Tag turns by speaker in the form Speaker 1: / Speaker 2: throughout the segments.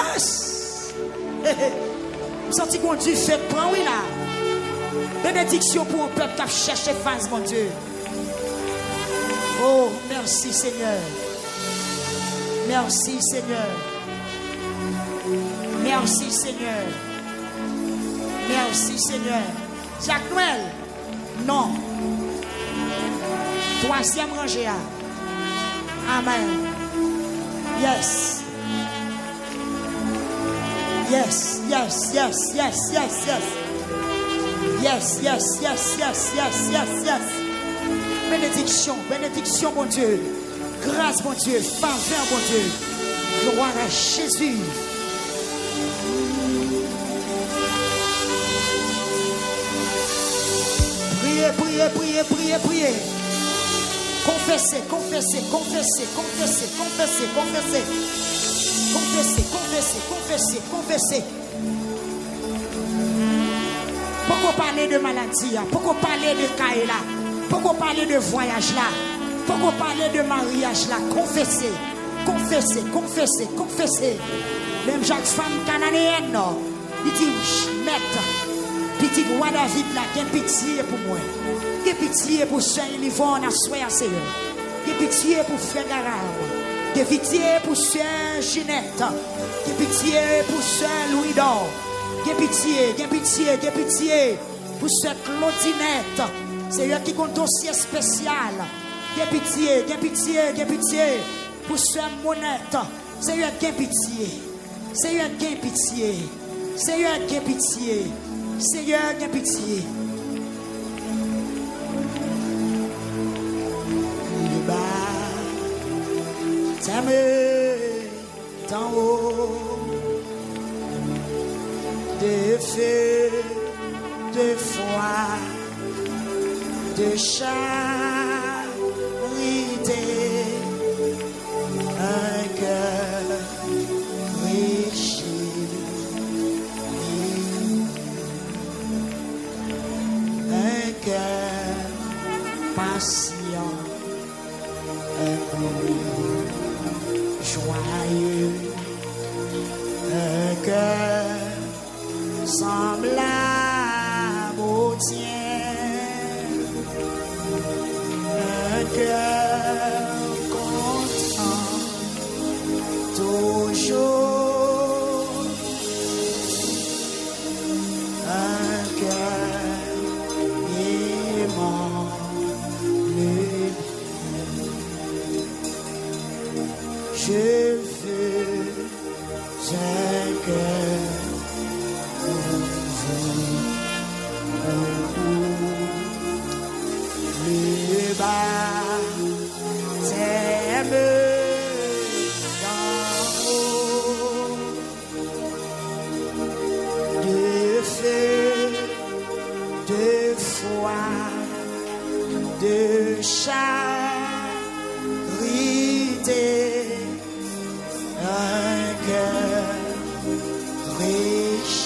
Speaker 1: grâce. Je sens qu'on Dieu fait prendre, oui là. Bénédiction pour un peuple qui a cherché face, mon Dieu. Oh, merci Seigneur. Merci Seigneur. Merci Seigneur. Merci Seigneur. Jacques Noël. Non. Troisième rangée. Amen. Yes. Yes, yes, yes, yes, yes, yes. Yes, yes, yes, yes, yes, yes, yes. Bénédiction, bénédiction, mon Dieu. Grâce, mon Dieu. Faveur, mon Dieu. Gloire à Jésus. Priez, priez, priez, priez, priez. Confessez, confessez, confessez, confessez, confessez, confessez. Confessez, confessez, confessez, confessez. Pourquoi parler de maladie? Pourquoi parler de caille là? Pourquoi parler de voyage là? Pourquoi parler de mariage là? Confessez, confessez, confessez, confessez. Même Jacques femme cananéenne, non? Il dit, net, petit roi David là, qu'il y a pitié pour moi. Qu'il y a pitié pour Saint Yvonne à soir à Seigneur. Qu'il y a pitié pour Frère Garam. Qu'il y a pitié pour Sœur Ginette. Qu'il y a pitié pour Sœur Louis d'Or. Qu'il y a pitié, qu'il y a pitié, qu'il y a pitié pour Sœur Claudinette. C'est eux qui compte dossier spécial. Qu'il y a pitié, qu'il y a pitié, qu'il y a pitié pour Sœur Monette. C'est eux qui ont pitié. C'est eux qui ont pitié. C'est eux qui ont pitié. C'est eux qui ont pitié. T'aimer d'en haut, de feu, de foi, de charité, un cœur riche, un cœur patient, un cœur joyeux, un cœur semblable au tien, un cœur content toujours, un cœur aimant le bien. Je veux un cœur le bas t'aime d'en haut, de feu, de foi, de charité. Un cœur riche,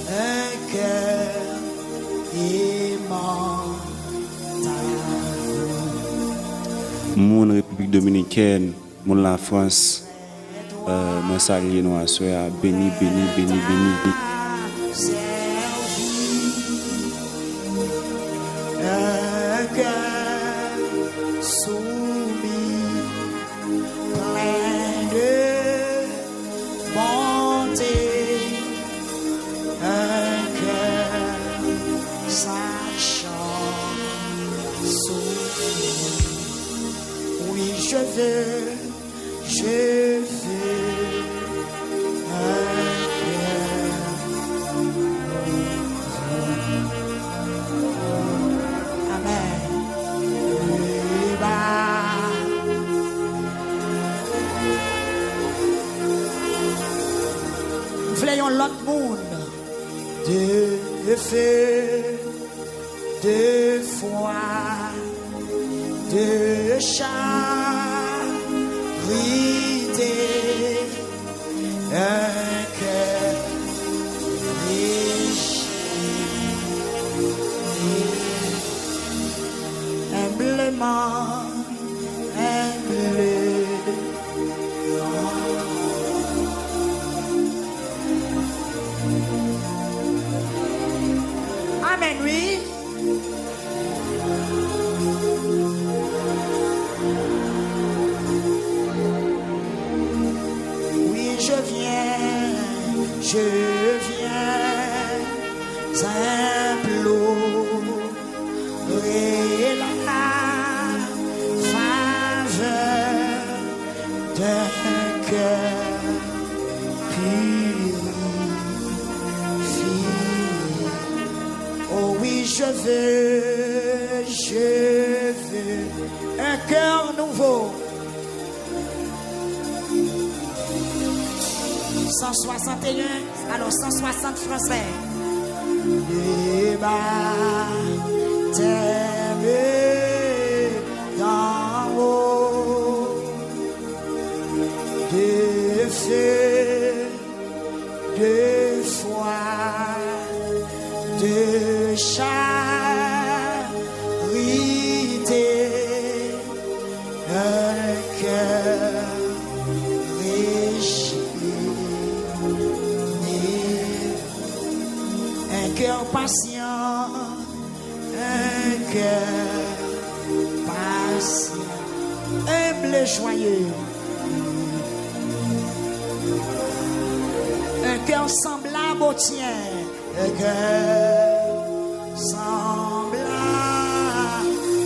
Speaker 1: un cœur aimant ta voix.
Speaker 2: Mon République Dominicaine, mon la France, mon salué nous assoya, béni, béni, béni, béni.
Speaker 1: Un cœur soumis, plein de bonté, un cœur sachant souffrir. Oui, je veux un cœur. Amen. Voyons l'autre monde de feu, de foi, de charité, un cœur riche, humblement, humblement. je viens implorer la faveur d'un cœur purifié. Oh oui, je veux un cœur nouveau. 161, alors 160 français. Les baptêmes d'en haut, de feu, de foi, de charité, un cœur riche. Un cœur patient, un cœur patient, humble et joyeux, un cœur semblable au tien, un cœur semblable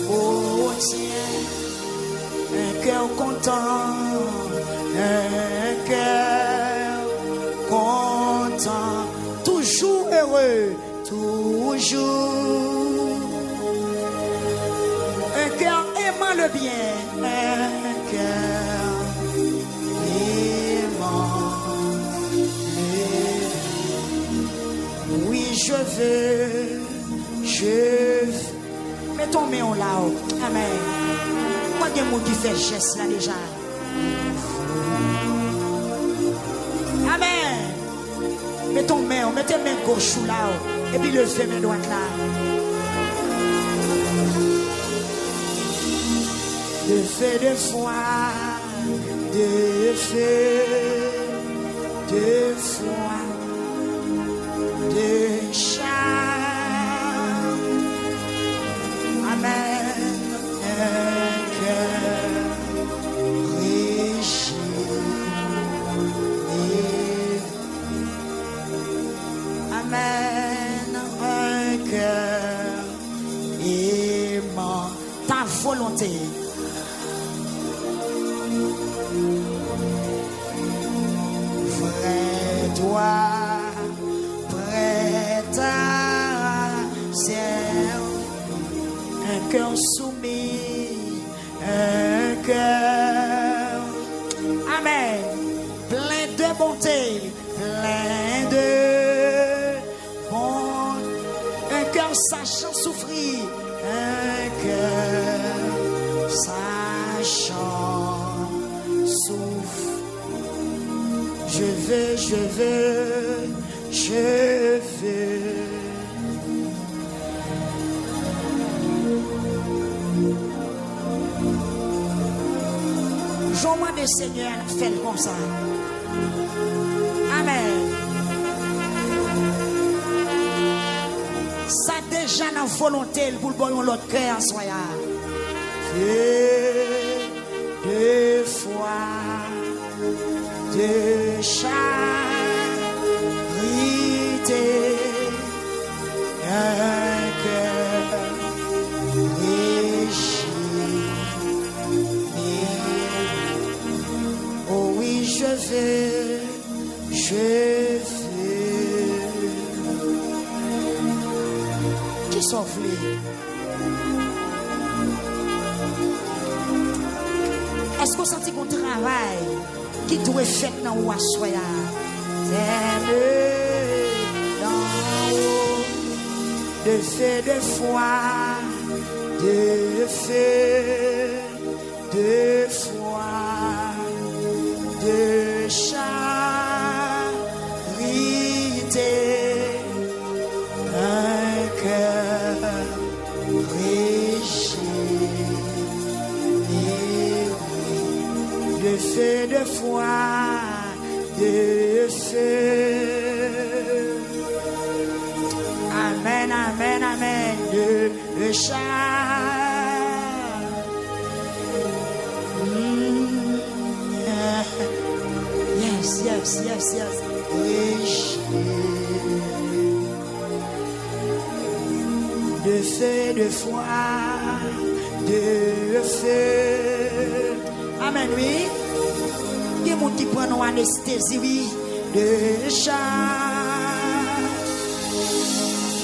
Speaker 1: au tien, un cœur content, un cœur content. Toujours heureux, toujours. Un cœur aimant le bien, un cœur aimant le bien. Oui, je veux. Mets ton main là-haut. Amen. Moi, il y a un mot qui fait geste là déjà. Amen. Mets ton main, mets tes mains gauche là, et puis levez main droite là. De feu de foi, de feu, de foi, de charme. Amen. Un cœur riche. Amen, un cœur aimant ta volonté. Vrai droit, prêt à servir, un cœur soumis, un cœur, amen, plein de bonté, plein de sachant souffrir, un cœur sachant souffrir. Je veux. Joie des Seigneurs fait comme ça. Amen. Ça déjà dans volonté pour le bon l'autre cœur en soya. De foi, de charité, un cœur riche. Oh oui, je veux. Qui s'offre? Est-ce qu'on sentit qu'on travail qui doit être fait dans le soya? Dans de feu de foi, de feu, de foi, de charité, un cœur riche. De feu de foi, de feu. Amen, amen, amen. De char. Yes, yes, yes, yes. De feu, de foi, de feu. Amen, oui. Il y a des gens qui prennent une anesthésie, oui, de chat.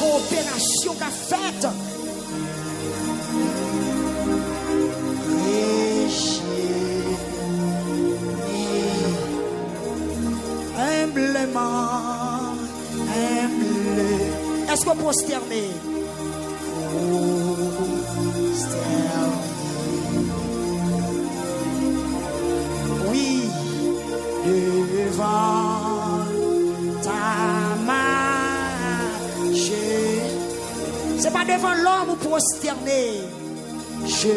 Speaker 1: Opération qu'a faite. Humblement, humble. Est-ce qu'on peut prosterner? Oui, devant ta main, c'est pas devant l'homme ou prosterner. Je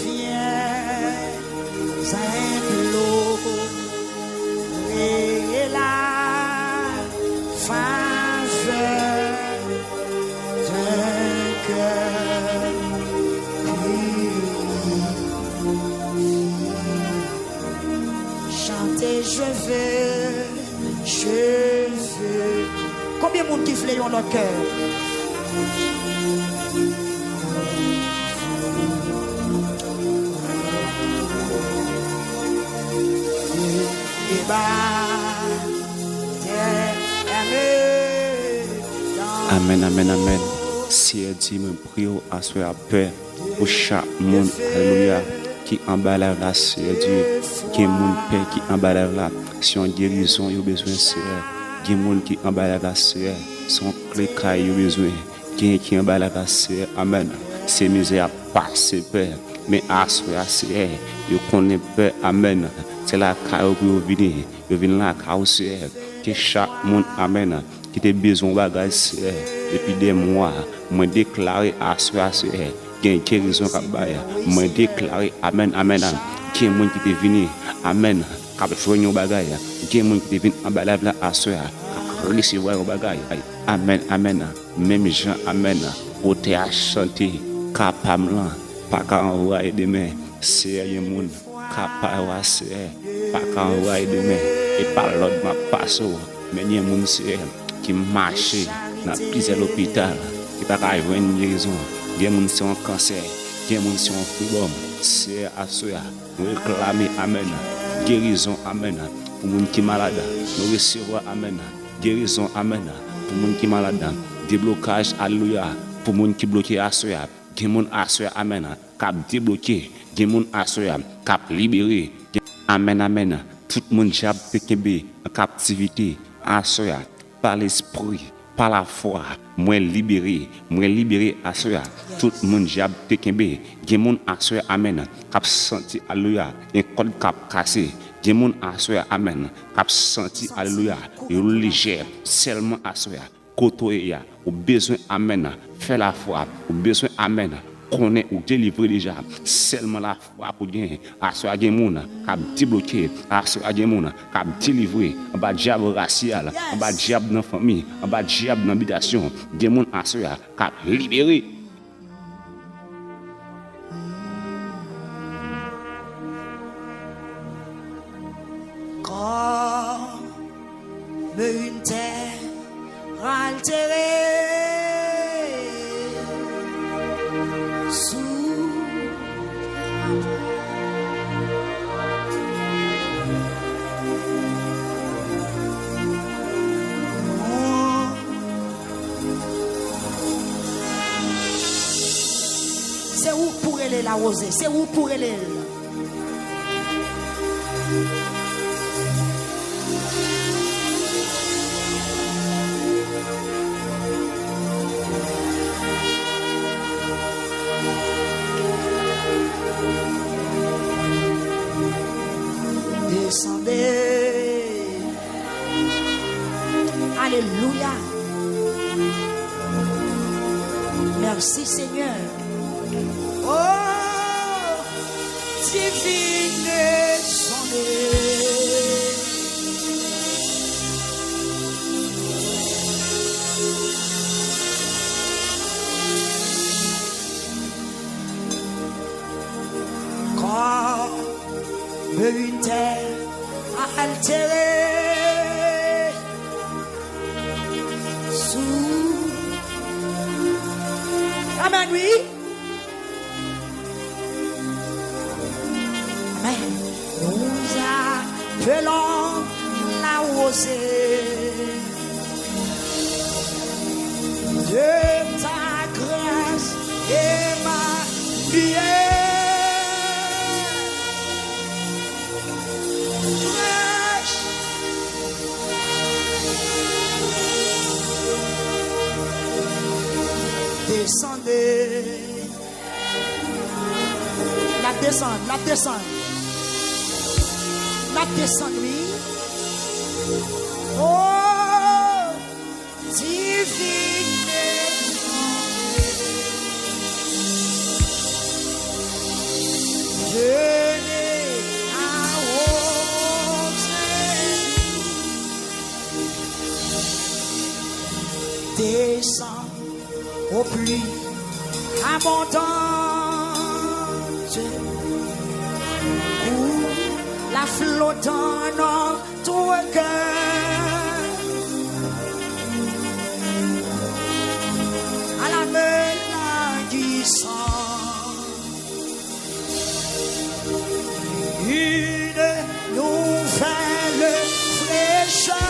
Speaker 1: viens implorer la faveur d'un cœur pur. Chanter, je veux. Combien de monde qui veut dans notre cœur?
Speaker 2: Amen, amen, amen. Si elle dit, me prie à ce paix pour chaque monde, alléluia, qui emballe la Seigneur Dieu, qui est mon père qui emballe la, si on guérison, il y a besoin de Seigneur, qui est mon qui emballe la Seigneur, son clé il y a besoin, qui emballe la Seigneur, amen. C'est misère passé, Père, mais à ce Seigneur, je connais Père, amen. C'est la caille que vous venez, vous venez là, Seigneur, que chaque monde, amen, qui a besoin de bagages, depuis des mois, moi déclaré à ce Seigneur, qu'il y a une guérison qui est moi déclaré, amen, amen, qu'il y a un monde qui est venu, amen, qui a joué un bagage, qu'il y a un monde qui est venu en balade à ce Seigneur, qui a recevoir un bagage, amen, amen, même Jean, amen, au théâtre chanté, capable, pas qu'à envoyer des mains, c'est un monde. Capable pas qu'à envoyer des mains et par l'autre ma passe mais il y a des gens qui marchent dans plusieurs hôpitaux qui pas avoir une guérison, il y a des gens qui ont un cancer, il y a des gens qui ont un fibrome, c'est à cela nous réclamer amen guérison amen pour les gens qui sont malades, nous recevons amen guérison amen pour les gens qui sont malades, déblocage alléluia pour les gens qui bloqués à cela, qui sont à cela amen cap débloqué, qui sont à cela cap libéré, amen amen tout le monde qui est en captivité à cela par l'esprit par la foi moi libéré à cela tout le monde qui est à cela amen cap senti alléluia un code cap cassé qui est à cela amen cap senti alléluia léger seulement à cela côté au besoin amen faire la foi au besoin amen connaît ou délivrer déjà seulement la foi pour gagner à ce à moun cap débloquer à ce à moun cap délivrer en bas diable racial en bas diable dans famille en bas diable dans habitation des moun à ce cap libérer
Speaker 1: comme une terre altérée c'est où pour aller la rosée, c'est où pour aller. Descendez. Alléluia. Merci Seigneur. Oh, divine descendez. Comme une terre altérée Amen, oui. Amen. Nous appelons la rosée de ta grâce et ma prière. Descendez. La descente, la descente. La descente, oui. Oh, divine. Venez arroser. Descends au plus abondante où la flotte dans notre cœur à la mélodie une nouvelle fraîcheur.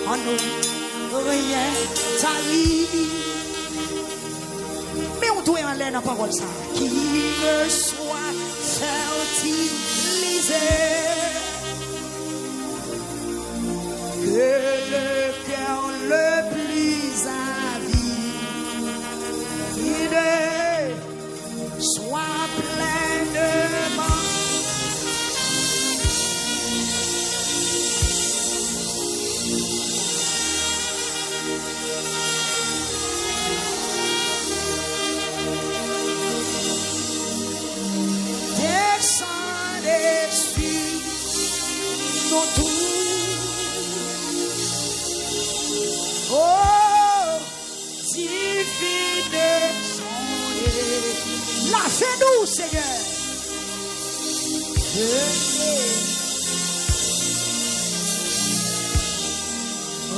Speaker 1: En nous, rien t'arrive. Mais on doit en l'air dans la parole ça. Qui me soit fertilisé. Que le cœur le plus avide soit pleinement. Fais-nous, Seigneur.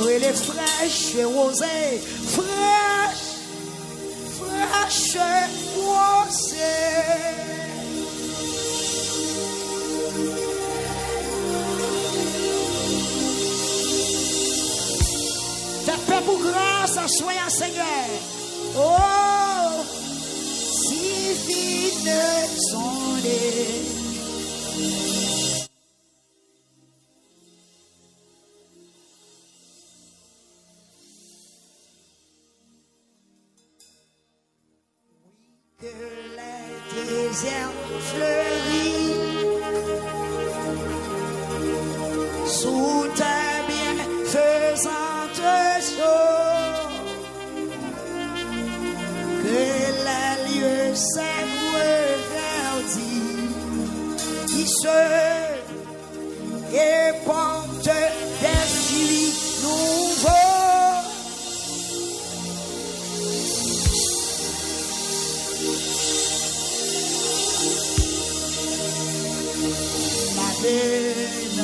Speaker 1: Oui, les fraîches et rosées, fraîches, fraîches et rosées. Fais paix pour grâce à soi, Seigneur. Oh! Divine sondée. Que les déserts fleurissent sous ta bienfaisante eau. Que les lieux s'aiment verdis, qui se et portent des fruits nouveaux. Ma peine.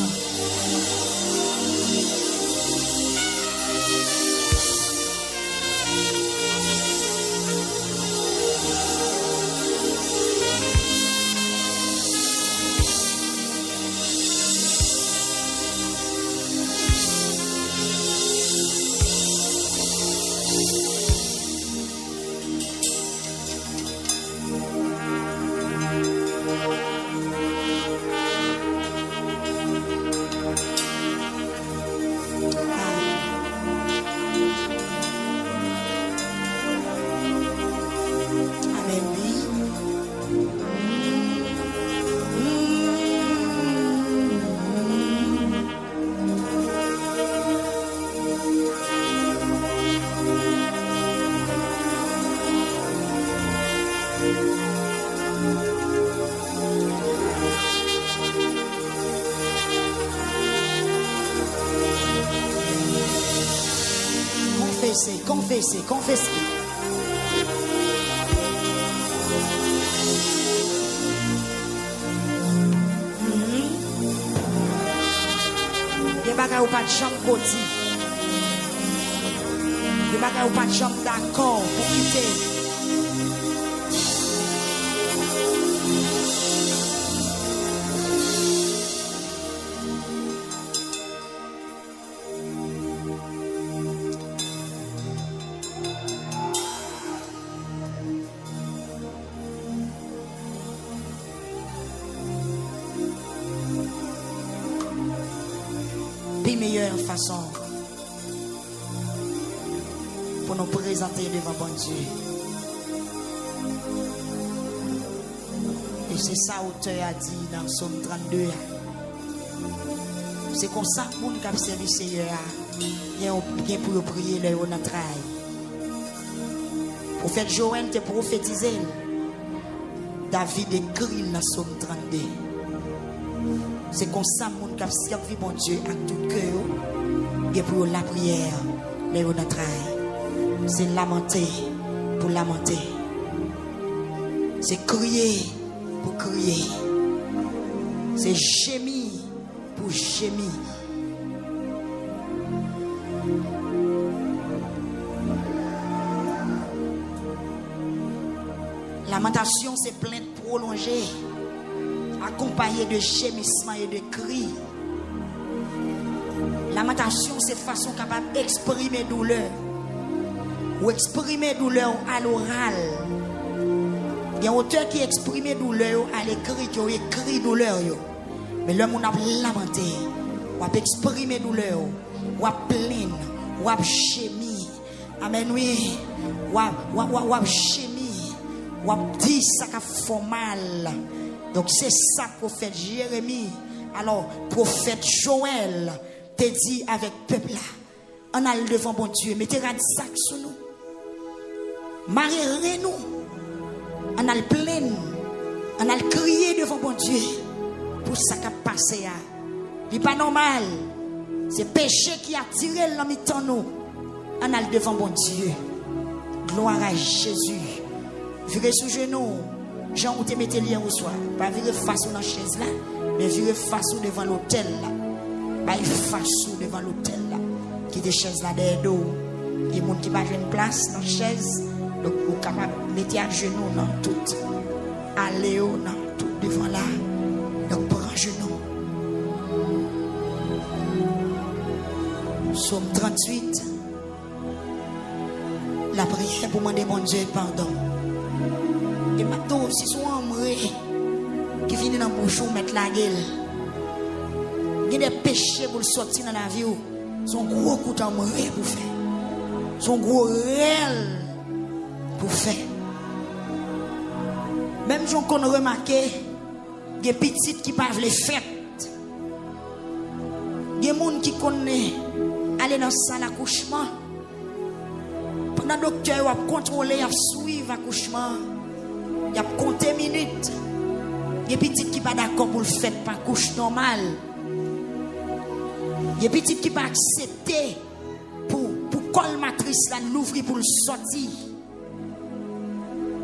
Speaker 1: confessez, confessez. Des bagages ou pas de chambre côté. Des bagages ou pas de chambre d'accord pour quitter. Meilleure façon pour nous présenter devant bon Dieu. Et c'est ça l'auteur a dit dans Psaume 32. C'est comme ça que nous avons servi le Seigneur. Il y a bien pour prier le notre travail. Prophète Joël te prophétisé. David écrit dans Psaume 32. C'est comme ça que nous avons servi mon Dieu à tout cœur. Et pour la prière, les notre c'est lamenter pour lamenter. C'est crier pour crier. C'est gémir pour gémir. Lamentation, c'est plainte prolongée, accompagnée de gémissements et de cris. Lamentation, c'est façon capable d'exprimer douleur. Ou exprimer douleur à l'oral. Il y a un auteur qui exprime douleur à l'écrit, qui écrit douleur. Mais l'homme on a lamenté, on a exprimé douleur, on a plaindre, on a gémi. Amen, oui. On a gémi, on a dit ça qui fait mal. Donc c'est ça, prophète Jérémie. Alors, prophète Joël te dit avec peuple là, on a le devant bon Dieu, mettez un sac sur nous. Mariez-nous. On a le plein, on a le crié devant mon Dieu pour ça qui a passé. Ce n'est pas normal. C'est péché qui a tiré l'homme de nous. On a le devant mon Dieu. Gloire à Jésus. Virez sous genou. Jean, où te mettez lien au soir. Pas virer face dans la chaise là, mais virer face devant l'hôtel là. Pas face devant l'hôtel là. Qui des chaises là derrière nous. Il y a des gens qui n'ont pas une place dans la chaise. Donc, vous êtes capable de mettre à genoux dans tout. Allez dans tout devant là. Donc, prends genoux. Psaume 38. La prière pour demander mon Dieu pardon. Et maintenant, si son amoureux qui finit dans le bouchon, mettre la gueule. Il y a des péchés pour le sortir dans la vie. Son gros coup d'amoureux pour faire. Son gros réel. Pour faire. Même si on a remarqué, il y a des petites qui parlent les fêtes. Il y a des gens qui connaissent aller dans la salle d'accouchement. Pendant que le docteur a contrôlé, a suivi l'accouchement, il a compté minutes. Il y a des petites qui ne sont pas d'accord pour le fait par couche normale. Il y a des petites qui ne sont pas acceptées pour colmatrice l'ouvrir pour le sortir.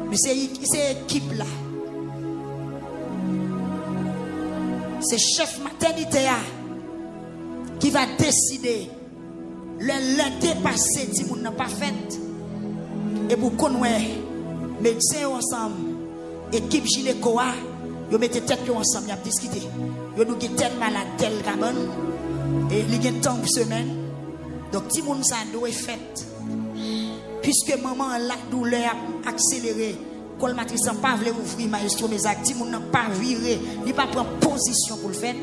Speaker 1: Mais c'est l'équipe là. C'est chef maternité qui va décider le dépasser si vous n'avez pas fait. Et pour qu'on ait médecins ensemble, équipe gynécoa, vous mettez tête ensemble, vous avez discuté. Vous avez tel malade, tel cabane, et il y a tant de semaines. Donc si vous avez fait. Puisque maman la douleur accélérée, colmatrice n'a pas voulu ouvrir maestro mes actes, mon n'a pas viré, il pas prendre position pour le faire.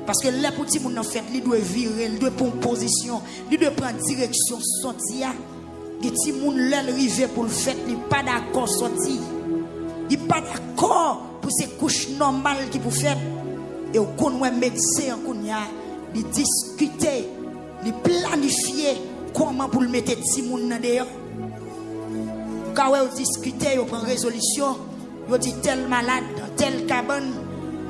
Speaker 1: Parce que là pour ti mon n'a fait, il doit virer, il doit prendre position, il doit prendre direction sortir. Et ti mon là arrivé pour le faire, il pas d'accord sortir. Il pas d'accord pour ces couches normales qui pour faire. Et au connaît médecin en konya, il discuter, il planifier comment pour le mettre ti mon dans dehors. Quand vous discutez, vous prenez résolution, vous dites tel malade, tel cabane,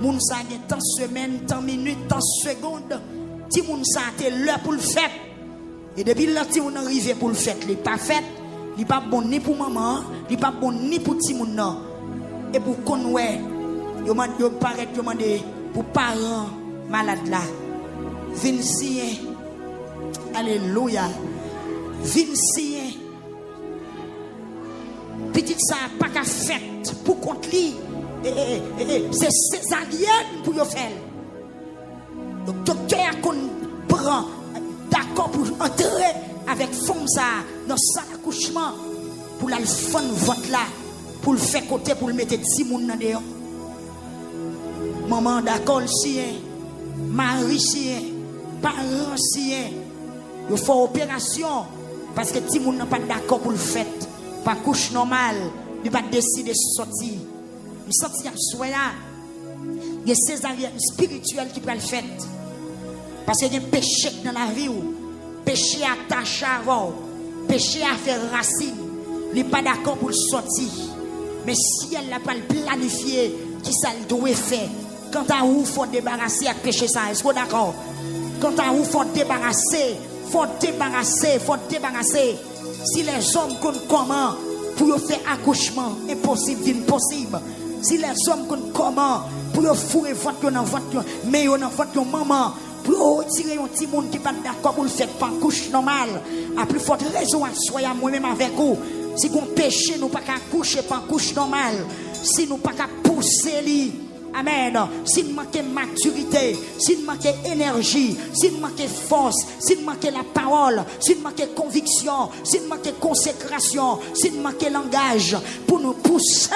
Speaker 1: moun sa gen tant semaine, tant minute, tant seconde, si moun sa te l'heure pour le faire, Et depuis le petit moun arrivé pour le faire, il n'est pas fait, il n'est pas bon ni pour maman, il n'est pas bon ni pour petit moun non. Et pour qu'on ouais, yo paraît demander pour parents malades là. Vincien. Alléluia. Vincien. Petit ça pas qu'à fait pour contre lui. C'est césarienne pour yo faire. Donc docteur qu'on prend d'accord pour entrer avec femme ça dans salle d'accouchement pour la faire vote là pour le faire côté pour le mettre 10 moun dans dehors. Maman d'accord sien, mari sien, parents sien. Il faut opération parce que 10 moun n'a pas d'accord pour le faire. Pas couche normal, il pas décider de sortir. Il sortir à soya. Il y a césarienne spirituelle qui peut le faire. Parce qu'il y a un péché dans la vie, péché attaché avant, péché à faire racine. Il n'est pas d'accord pour le sortir. Mais si elle n'a pas planifié, qui ça doit faire? Quant à où il faut débarrasser avec péché ça, est-ce que vous d'accord? Quant à où il faut débarrasser, faut débarrasser. Si les hommes connaissent comment pour faire accouchement, impossible, impossible. Si les hommes connaissent comment pour fourrer votre dans votre, mais dans votre maman, pour retirer un petit monde qui n'est pas d'accord pour le faire pas couche normal, à plus forte raison à soyez moi-même avec vous. Si vous péché, nous pas qu'à coucher pas couche normale. Si nous pas qu'à pousser lui. Amen. Si nous manquons maturité, si nous manquons énergie, si nous manquons force, si nous manquons la parole, si nous manquons conviction, si nous manquons consécration, si nous manquons langage, pour nous pousser,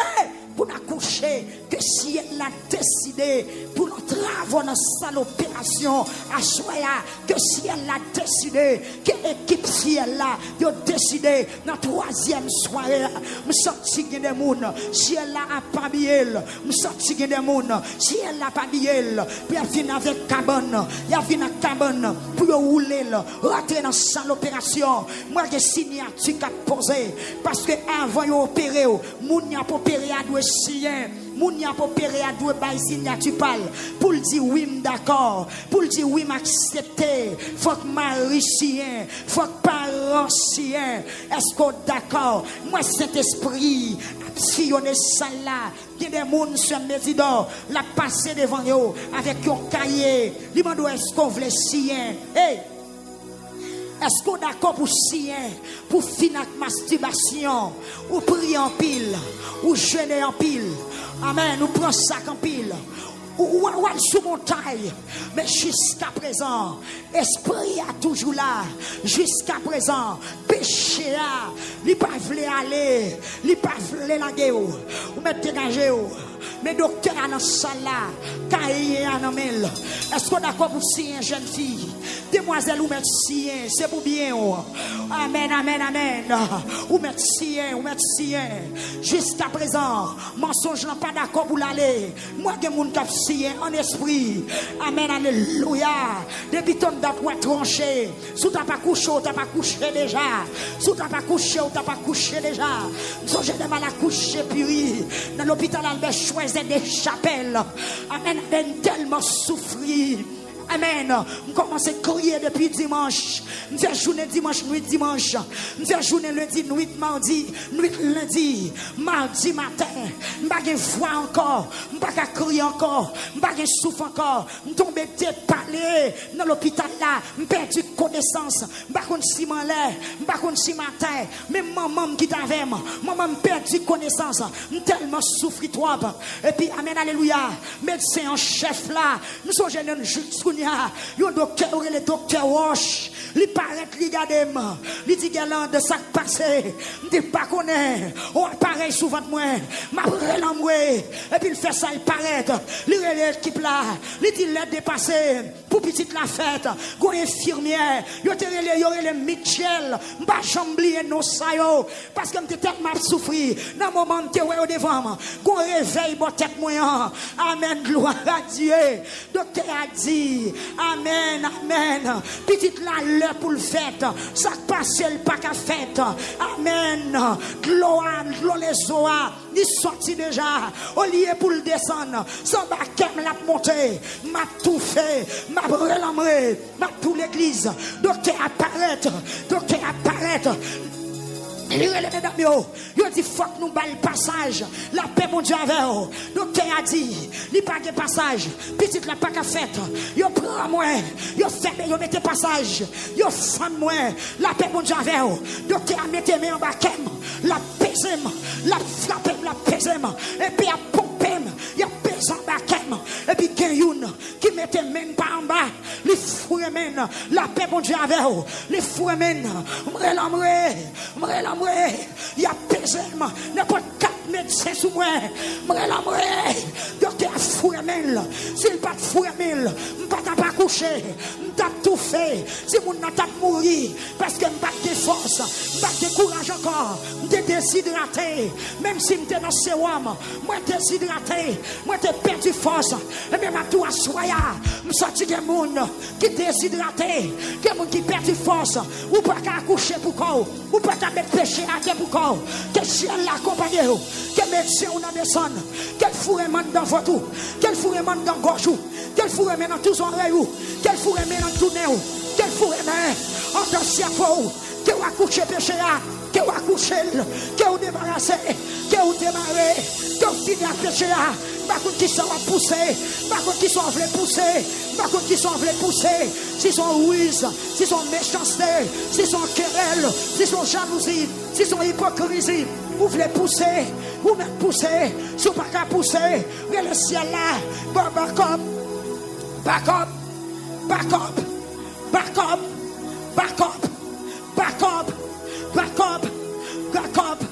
Speaker 1: pour nous accoucher, que si elle a décidé pour nous travailler dans cette opération, à soya, que si elle a décidé, que l'équipe si elle a décidé dans la troisième soirée, nous sortis des gens, si elle a pas bien, nous sortis des gens, si elle a pas bien, puis elle vient avec cabane, elle vient avec cabane, pour rouler, rentrer dans cette opération, moi j'ai signé un truc à poser, parce que avant d'opérer, moun n'a pas opéré à douer sien. Moun ya pour opérer à doué bail signature parle pour dire oui d'accord pour dire oui m'accepter faut que mari sien faut que parents sien est-ce que d'accord moi Saint-Esprit sillonner ça là il y a des monde sur Mésidor la passer devant yo avec un cahier li mando est-ce qu'on veut sien hey. Est-ce qu'on est d'accord pour sien, pour finir avec masturbation, ou prier en pile, ou jeûner en pile? Amen, nous prenons ça en pile. Ou sous montagne, mais jusqu'à présent, esprit a toujours là, jusqu'à présent, péché a, il pas voulu aller, il pas voulu la guerre, ou mettre dégagé. Mais docteur a dans salle là, cahier a dans mail. Est-ce qu'on est d'accord pour si une jeune fille, demoiselle ou médecin, c'est pour bien. Amen, amen, amen. Ou médecin, jusqu'à présent, mensonge n'a pas d'accord pour l'aller. Moi, j'ai mon cap en esprit. Amen, alléluia. Depuis ton date ou tranché, sous t'as pas couché, t'as pas couché déjà. Sous t'as pas couché, t'as pas couché déjà. Nous j'ai de mal à coucher, puis dans l'hôpital Albert choisir des chapelles. Amen, tellement souffrir. Amen. Je commence à crier depuis dimanche. Je fais journée dimanche, nuit dimanche. Je fais journée lundi, nuit mardi, nuit lundi, mardi matin. Je ne peux pas voir encore. Je ne peux pas crier encore. Je ne peux pas souffrir encore. Je tombe parler dans l'hôpital là. Je perds connaissance. Je ne peux pas si mal, je ne peux pas si matin. Même maman qui t'avait, maman perd connaissance. Je tellement souffrir trop. Et puis, amen, alléluia. Médecin en chef là. Nous sommes jeunes jusqu'au yon docteur, le docteur Roche, il paraît, il regarde, il dit galant de ça passé, il dit pas connaît, on apparaît souvent de moi, m'a relamoué, et puis il fait ça, il paraît, il relève l'équipe là, il dit l'aide dépassé, pour petite la fête, go infirmière, yo te relève Michel, m'a jamblié nos sayo, parce que m'te tête m'a souffri, dans le moment où t'es au devant, go réveille mon tête moyen, amen, gloire à Dieu, docteur a dit, dit. Amen, amen. Petite la l'heure pour le fête. Ça passe le pas qu'à fête. Amen. Gloire, les oa. Il sorti déjà. Au lieu pour le descendre. Sans baquem la montée. M'a tout fait. M'a relamré. M'a tout l'église. Docteur apparaît. Docteur apparaît. Les mesdames, ils ont dit faut que nous balle passage. La paix mon Dieu avec eux. Docteur a dit, il pas de passage. Petite la pas qu'à fête. Ils prend moi. Ils fermé, ils mettez passage. Ils font moi. La paix mon Dieu avec eux. Docteur a mis mes en bas. La pesé, la frappé, la pesé. Et puis a pompé, il a pesé en bas. Et puis quelqu'un qui mettait même pas en bas. Les fouets men. La paix mon Dieu avec eux. Les fouets men. Il y a pesé, n'importe 4 médecins sous moi. Docteur Fouemel, s'il pas de Fouemel, je ne vais pas coucher, je vais tout fait. Si mon n'a pas mourir, parce que je n'ai pas de force, je n'ai pas de courage encore, je suis déshydraté. Même si je suis dans ce sérum, je suis déshydraté, je suis perdu force. Et même à tout à soya, je suis sorti de monde qui est déshydraté, qui perdu force, ou pas qu'à coucher pour quoi, ou pas qu'à mettre péché à Dieu pour quoi, que ciel l'accompagne, que médecin ou dans descend, quel fourrement dans votre, quel fourrement dans gauche, quel fourrement dans tous oreilles, quel fourrement dans tout nez, quel fourrement en dans cerveau, que vous accouchez péché à, que vous accouchez, que vous débarrassez, que vous démarrez, que vous finissez à péché à. Par contre, qui sont poussés, par contre, qui sont voulés pousser, par contre, qui sont voulés pousser, si sont ruses, si sont méchanceté, si sont querelles, si sont jalousie, si sont hypocrisie, vous voulez pousser, vous même pousser, si vous ne pouvez pas pousser, mais le ciel là, back up, back up, back up, back up, back up, back up, back up, back up,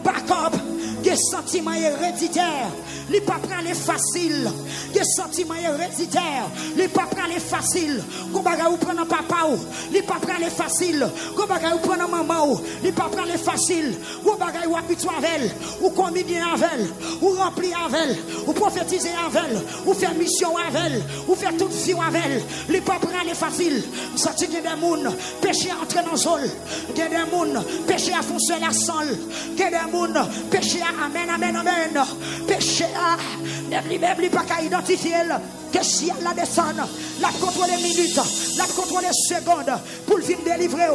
Speaker 1: back up, des sentiments héréditaires. Les pas prendre les faciles, des sentiments héréditaires, les pas prendre les faciles, qu'on bagarre ou prendre papa ou, les pas prendre les faciles, qu'on bagarre ou prendre maman ou, les pas prendre les faciles, qu'on bagarre ou habituer avec elle, ou communier avec elle, ou remplir avec elle, ou prophétiser avec elle, ou faire mission avec elle, ou faire toute vie avec elle, les pas prendre les faciles. Sorti qu'il y a des gens, péché à entrer dans le sol, il y a des gens, péché à foncer la sol, il y a des gens, péché à amen, amen, amen, péché même pas qu'à identifier que si elle la descend, la contrôle les minutes, la contrôle les secondes pour le film délivrer,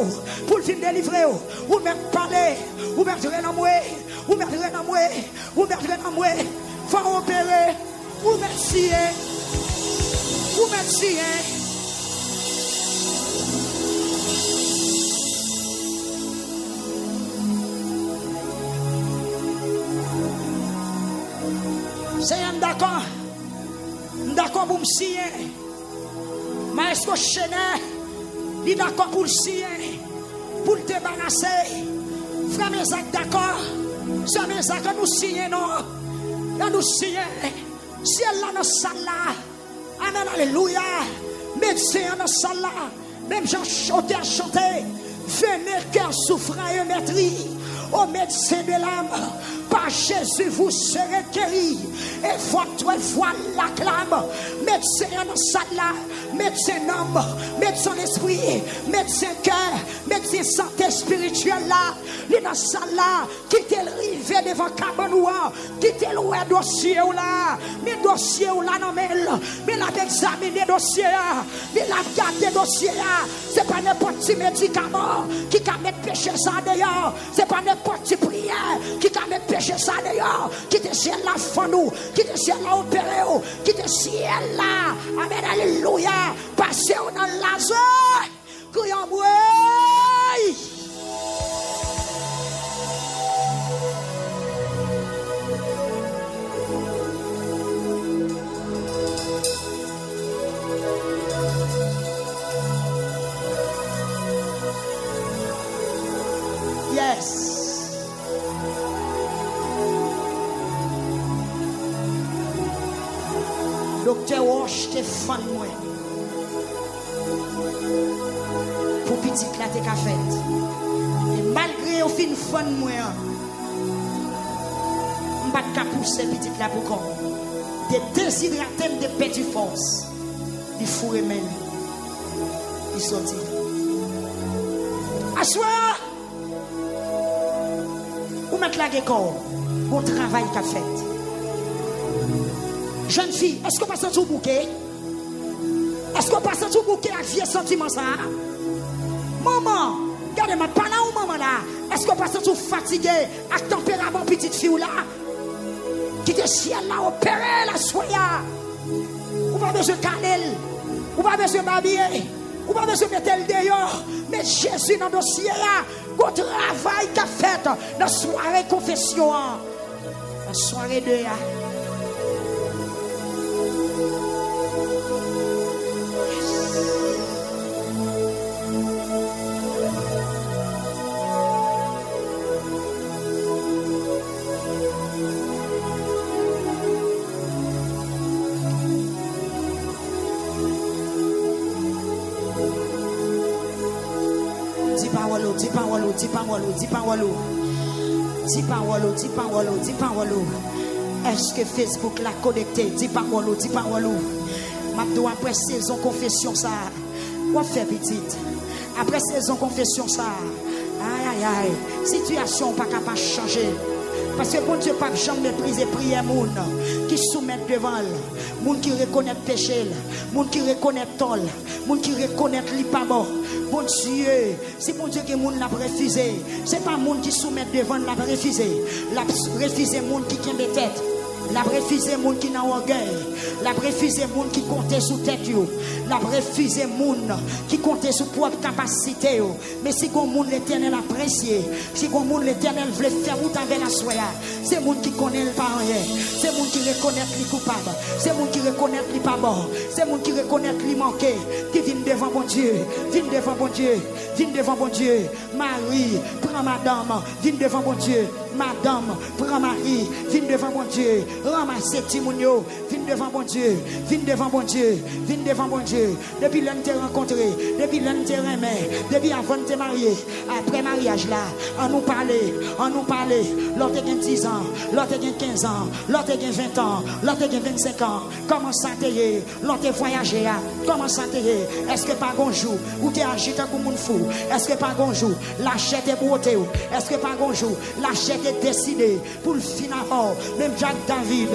Speaker 1: pour le film délivrer, ou même parler, ou même dire non moi, ou même dire non moi, ou même dire non moi, faut opérer, ou même scier, ou même scier. C'est d'accord pour me scier. Mais est-ce que je suis d'accord pour le scier, pour le débarrasser? Frère, mes actes d'accord. C'est mes actes que nous scier, non? Nous scier. Si elle a dans salle là. Amen, alléluia. Médecin dans salle là. Même Jean chanté à chanter. Venez cœur souffrant et maîtrise. Ô médecin de l'âme, par Jésus vous serez guéris. Et votre voix l'acclame. Médecin en salle là, médecin âme, médecin esprit, médecin cœur, médecin santé spirituelle là. Les dans salle là, quittez le rivet devant Cabanoua, quittez le dossier là. Mais dossier là non mais la examiner dossier là, mais la garder dossier là. C'est pas n'importe quel médicament qui va mettre péché ça d'ailleurs. C'est pas n'importe quelle prière qui va mettre péché ça d'ailleurs. Qui te ciel là fond nous, qui te ciel là opéré, qui te ciel là. Amen, alléluia. Passez dans Lazare. Crions moi. Yes. Docteur Roche te fan moi. Pour petit là te ka fait. Et malgré au fin fan moi. On pas ka pousser petit là pour comme. De déshydrater de perdre force. Il faut même. Il sortit. Assoir. Ou mettre la guécor. Bon travail qu'a fait. Jeune fille, est-ce qu'on passe en tout bouquet? Est-ce qu'on passe en tout bouquet avec vieux sentiment ça? Maman, regardez-moi, pas là où maman là. Est-ce qu'on passe en tout fatigué avec tempérament petite fille là? Qui te ciel là opéré la soya. Ou pas besoin de canel. Ou pas besoin de babiller. Ou pas besoin de mettre le dehors. Mais Jésus dans le dossier là. Bon travail qu'a fait dans la soirée confession. La soirée de là. Dis parole. Est-ce que Facebook l'a connecté? Dis parole. Maintenant, après saison confession ça, quoi faire petite? Après saison confession ça, aïe, situation pas capable de changer. Parce que bon Dieu pas jamais mépriser prière moun qui soumettent devant le moun qui reconnaît péché, moun qui reconnaît tol, moun qui reconnaît li pas bon. Bon Dieu, c'est bon Dieu que moun l'a refusé. C'est pas moun qui soumet devant l'a refusé. L'a refusé moun qui tient des têtes. L'a refusé moun qui n'a orgueil. L'a refusé moun qui comptait sous tête yo. L'a refusé moun qui comptait sous propre capacité yo. Mais si qu'on moun l'Éternel apprécié, si qu'on moun l'Éternel voulait faire route avec la soya, c'est moun qui connaît le pas rien. C'est moun qui reconnaît les coupables. C'est moun qui reconnaît les pas bon. C'est moun qui reconnaît les manqués. Qui viennent devant bon Dieu. Viens devant bon Dieu. Marie, prends madame. Viens devant bon Dieu. Madame, prends Marie. Viens devant bon Dieu. Ramassez Timounio. Viens devant bon Dieu. Depuis l'un t'es rencontré. Depuis l'un t'es remis. Depuis avant de te marier. Après mariage là. On nous parlait. L'autre a 10 ans. L'autre a 15 ans. L'autre a 20 ans. L'autre a 25 ans. Comment ça t'est? L'autre a voyagé. Comment ça t'est? Est-ce que pas bonjour? Ou t'es agité comme un fou? Est-ce que pas bonjour? L'achète est beauté. Est-ce que pas bonjour? L'achète est décidé pour le finalement. Même Jacques David.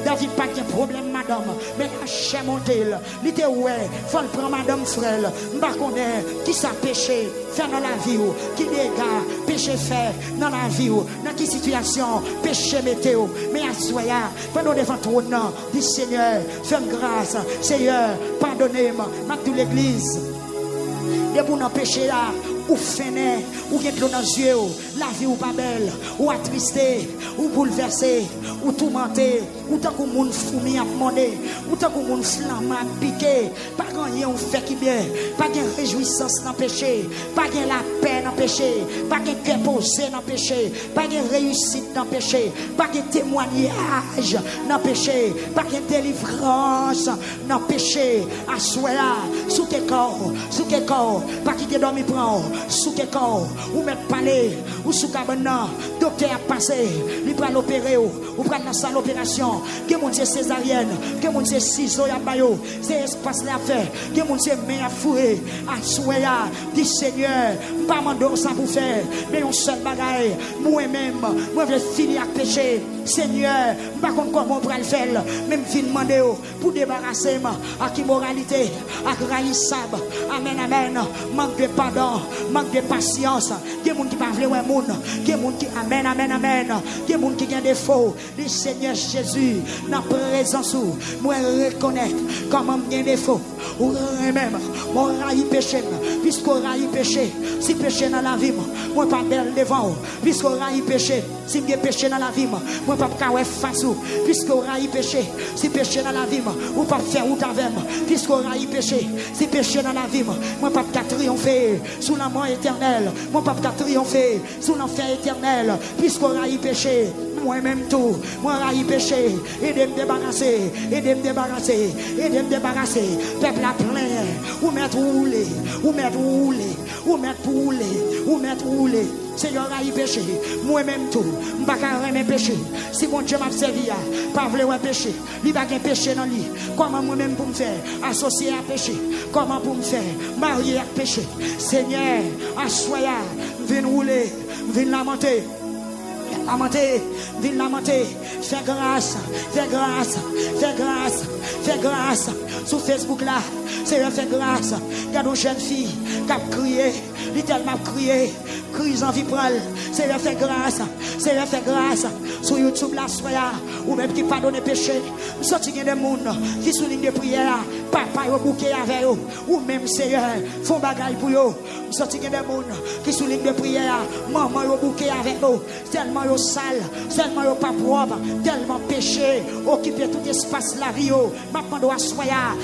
Speaker 1: David pas de problème, madame. Mais l'achète monté. Il était ouais. Faut le prendre, madame frère. M'ba connaît qui ça péché. Faire dans la vie. Qui dégâts. Péché fait dans la vie. Dans quelle situation? Péché météo. Mais à soya. Pendant devant ton nom. Dis Seigneur. Fais-moi grâce. Seigneur. Pardonnez-moi. Dans toute l'église. De pour nous pécher là, ou fainé, ou qui est dans nos yeux, la vie ou pas belle, ou attristé, ou bouleversé, ou tourmenté, ou tant qu'on moun fourmi à monnaie, ou tant qu'on moun flamme à piquer, pas grand on fait qui bien, pas de réjouissance dans péché, pas de la paix dans péché, pas de cœur posé dans péché, pas de réussite dans péché, pas de témoignage dans péché, pas de délivrance dans péché, à soi là, sous tes corps, pas qui te dormi prend, sous tes corps, ou mettre palais, ou sous cabane, docteur a passé, il prend l'opérer, ou prend la salle d'opération, que mon Dieu césarienne, que mon Dieu ciseaux à bayo, c'est espace la fait, que mon Dieu met à fouer, à souhait, dit Seigneur, pas mandon ça pour faire, mais un seul bagaille, moi-même, moi je vais finir à pécher, Seigneur, pas contre comment on pourra le faire, même fin demander pour débarrasser à qui moralité, à raïssable, amen, manque de pardon, manque de patience, que moun qui parle ouais moun, que moun qui amen, que moun qui a des faux, le Seigneur Jésus, dans présence où, moi reconnaître comment j'ai des faux, ou même, moi raï péché, puisqu'on raï péché, si péché dans la vie, moi pas belle devant, puisqu'on raï péché, si j'ai péché dans la vie, moi pas kawé face ou, puisqu'on raï péché, si péché dans la vie, ou pas faire route avec, puisqu'on raï péché, si péché dans la vie, moi pas triompher sous la mort éternelle, moi pas triompher sous l'enfer éternel, puisqu'on raï péché, moi-même tout, moi raï péché, et de me débarrasser, peuple à plein, ou mettre rouler, Seigneur, a y péché. Moi-même tout. Je ne vais pas aimer péché. Si mon Dieu m'a servi, pas vouloir péché. Il va pas péché dans lui. Comment moi-même pour me faire associer à péché? Comment pour me faire marier à péché? Seigneur, assoya, viens rouler, viens lamenter. Lamenter, viens lamenter. Fais grâce, fais grâce, fais grâce, fais grâce. Sur Facebook là, Seigneur, fais grâce. Regarde une jeune fille qui a crié, il tellement crié, crise en vie prale. Seigneur, fais grâce, Seigneur, fais grâce. Sur YouTube là, soya, ou même qui pardonne péché. Nous sortons des monde qui souligne des prières, papa yo bouquet avec eux, ou même Seigneur, font bagaille pour eux. Nous sortons des monde qui souligne des prières, maman yo bouquet avec eux, tellement yo sale, tellement yo pas propre, tellement péché, occuper tout espace la vie. Maintenant à soya,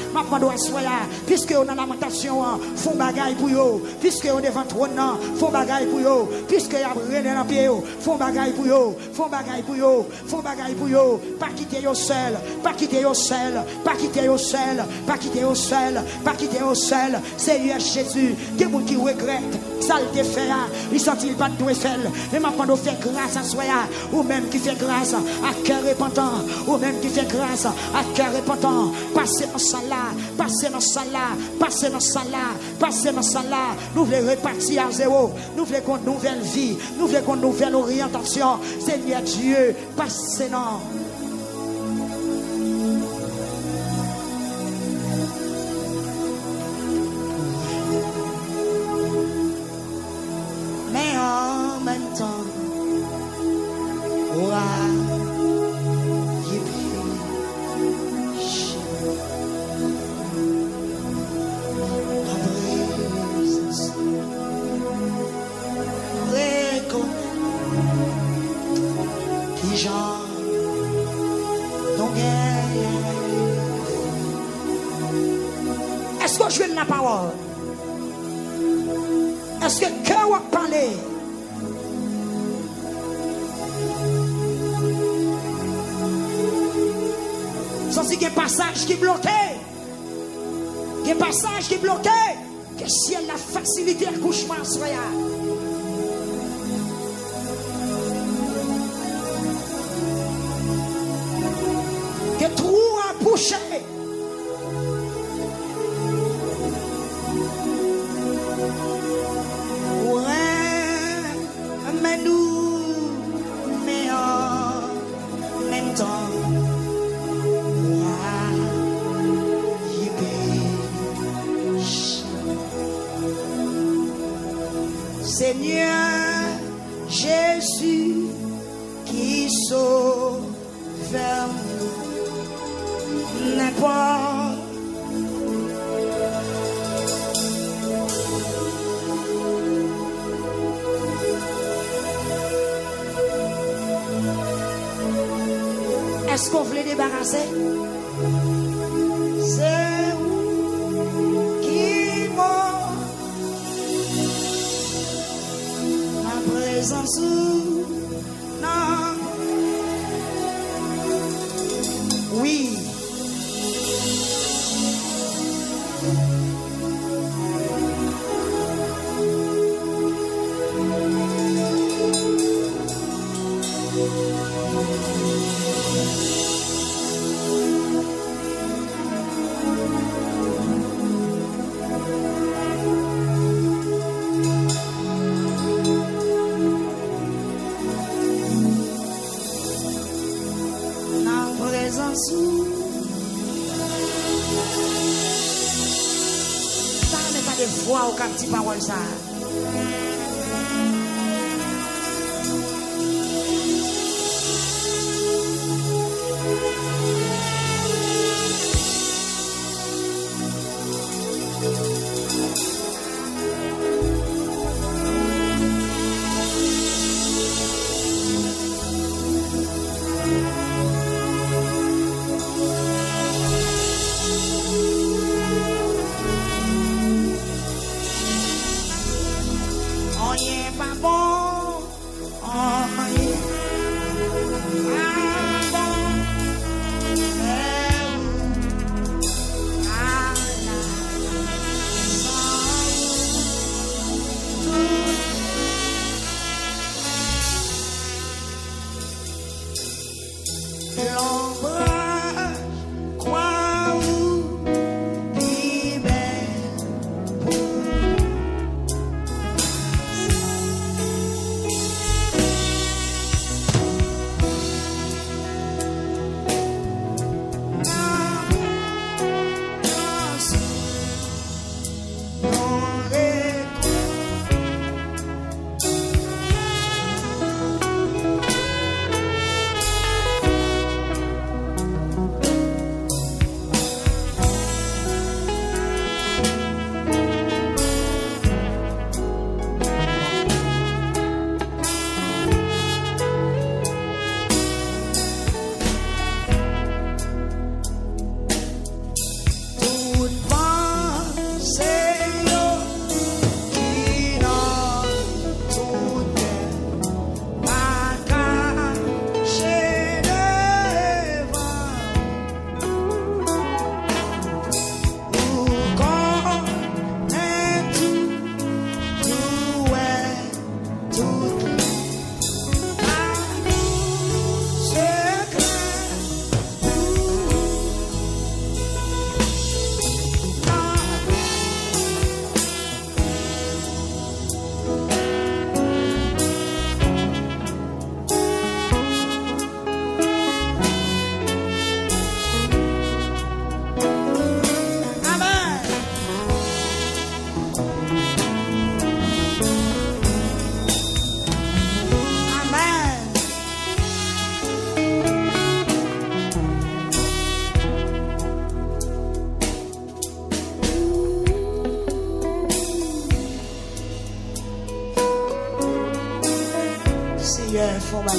Speaker 1: puisque on a lamentation, font bagaille pour eux, puisque on est devant trône, font bagaille pour eux, puisque y a rien dans pied, font bagaille pour eux, font bagaille pour eux, font bagaille pour eux, pas quitter yo seul, pas quitter yo seul, pas quitter yo seul, pas quitter yo seul, pas quitter yo seul. Seigneur Jésus, des gens qui regrettent, ça le te fait, ils sentent pas de tout faire, mais maintenant fait grâce à soi, ou même qui fait grâce à cœur repentant, ou même qui fait grâce à cœur repentant. Passez dans ça là, passez dans ça là, passez dans ça là, passez dans ça là. Nous voulons repartir à zéro, nous voulons une nouvelle vie, nous voulons une nouvelle orientation. Seigneur Dieu, passez dans. Mais en même temps, est-ce que je veux la parole? Est-ce que cœur va parler? Ça c'est un passage qui est bloqué. Un passage qui est bloqué. Que si elle a facilité l'accouchement, soyez. Que trou a bouché. Seigneur Jésus qui sauve vers nous, n'importe. Est-ce qu'on veut les débarrasser? C'est vous qui m'a ma présence. Non. Oui. Ça n'est pas de voix au cap de parole ça. Seigneur, font bagage.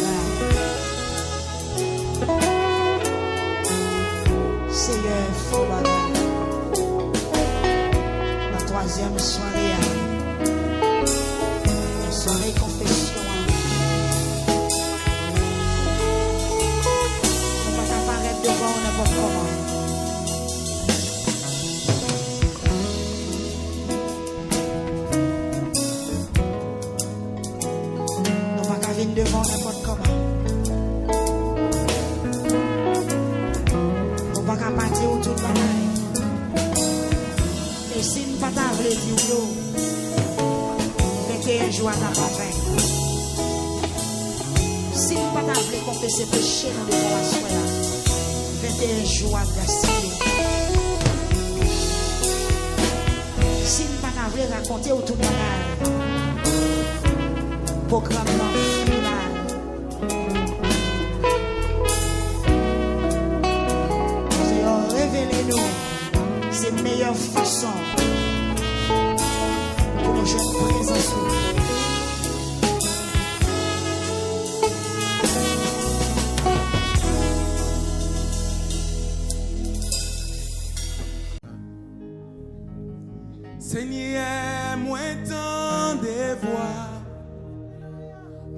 Speaker 1: Seigneur, font bagage. La troisième soirée, la soirée confession. On va apparaître devant n'importe comment. Devant n'importe comment. On va pas partir au tout bagaille. Et si nous ne pas t'avler dire 21 jours à ta fin. Si nous ne pas t'avler confesser péché dans devant la soirée, 21 jours à gaspiller. Si nous ne pas t'avler raconter au tout bagaille. Programme révélez-nous ces meilleures façons pour nos jeunes présents.
Speaker 3: Seigneur, moi tant des voix,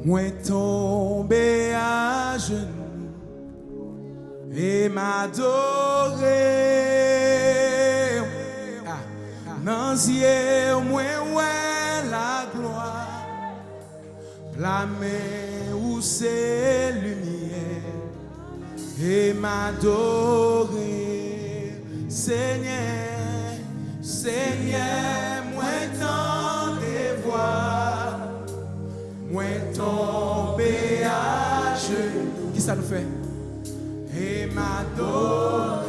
Speaker 3: moi tombé à genoux et m'adorer. Dans les yeux, moi ouais la gloire, blâmer où c'est lumière et m'adorer. Seigneur, Seigneur, moi tant des voix, moi tombé à genoux. Qui ça nous fait? Et m'adorer.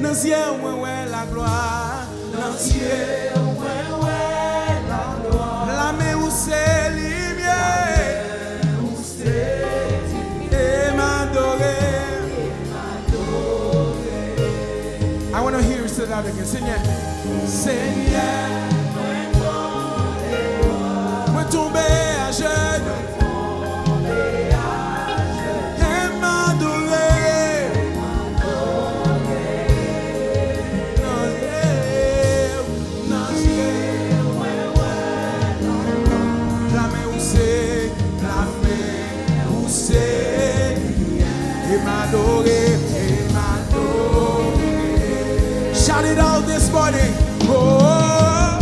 Speaker 3: Dans les yeux, moi ouais la gloire. Dans les yeux, moi ouais la gloire. La main où c'est lumière. Et m'adorer. I want to hear you say that again. Seigneur, Seigneur, moi tombé à genoux. Shout it out this morning. Oh,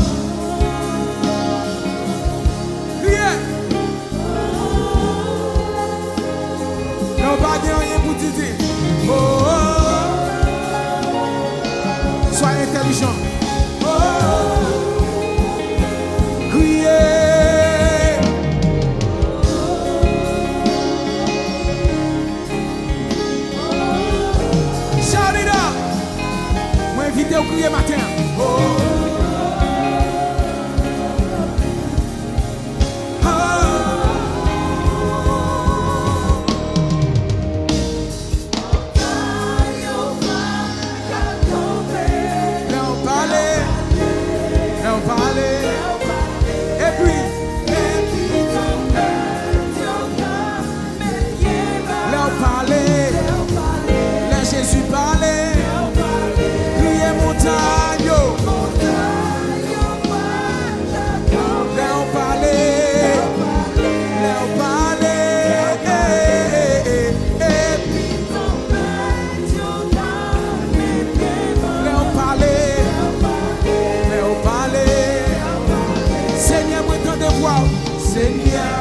Speaker 3: yeah. Non, pas de rien pour te dire. Oh, sois intelligent. Oh, criez. Shout it out. Moi, invitez au crier matin. Oh. Jésus parlait, criez montagne, Léon parlait, Léon parlait, Léon parlait, Léon parlait, Seigneur, moi t'en dévoile, Seigneur,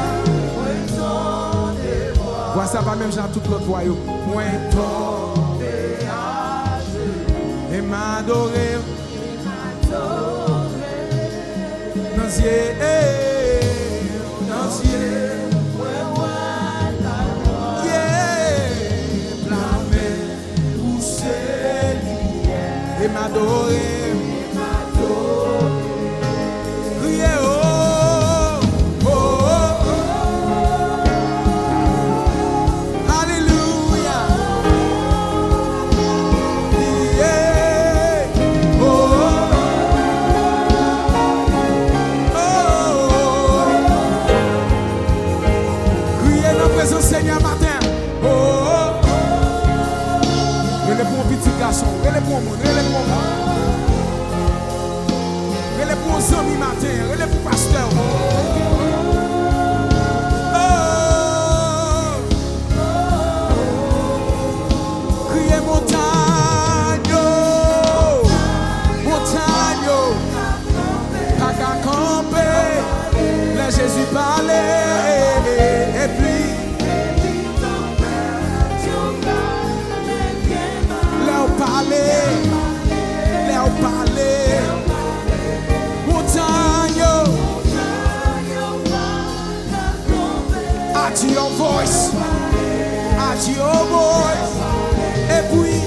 Speaker 3: moi t'en dévoile. Vois ça va même genre toute l'autre voix, moi t'en et m'adorer, dans les yeux, blâmer où c'est et m'adorer, crier oh, oh, oh, alléluia. présence Seigneur matin. Oh, oh. Relève pour un petit garçon, relève pour un monde, relève pour un monde. Relève pour un ami matin, relève pour pasteur. Criez montagne, montagne, pas qu'à camper, laisse Jésus parler. Et puis, leur parler, montagne, add your voice, add your voice. Et puis,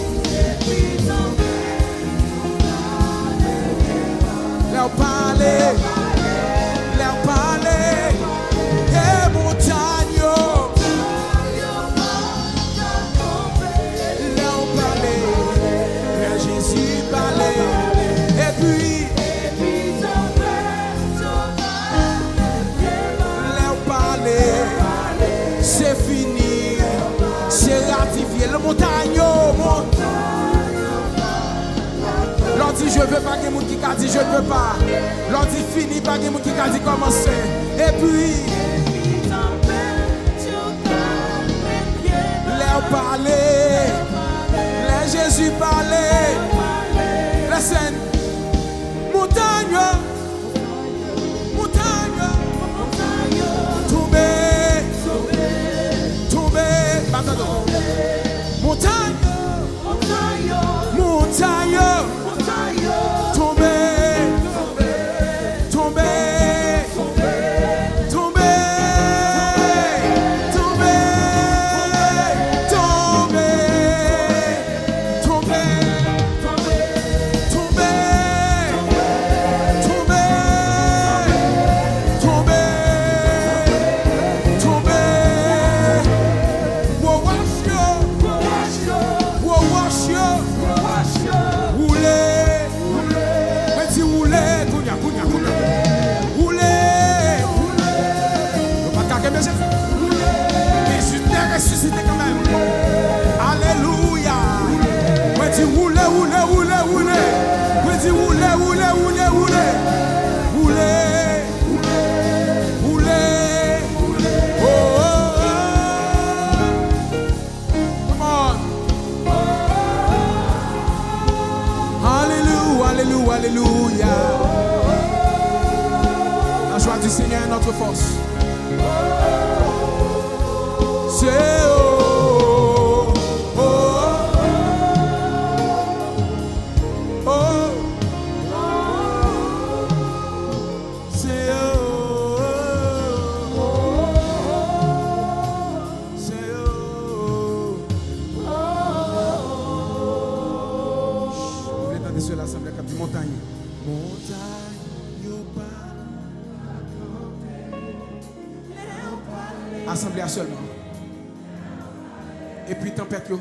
Speaker 3: leur parler, et montagne, leur parler, leur Jésus parler. Et puis, leur parler, c'est fini, c'est ratifié. Le montagne, l'on dit je veux pas, qu'il y ait monde qui a dit je ne veux pas. L'on dit fini, pas qu'il y ait monde qui a dit commencer. Et puis, leur parler, les Jésus parler, la scène, montagne, tomber, montagne, ressuscité quand même. Alléluia. Moi dis roule. Moi dis roule. Oh. Come on. Alléluia. La joie du Seigneur est notre force. C'est sur l'assemblée cap du montagne. Assemblée à seulement. Et puis tempête yo.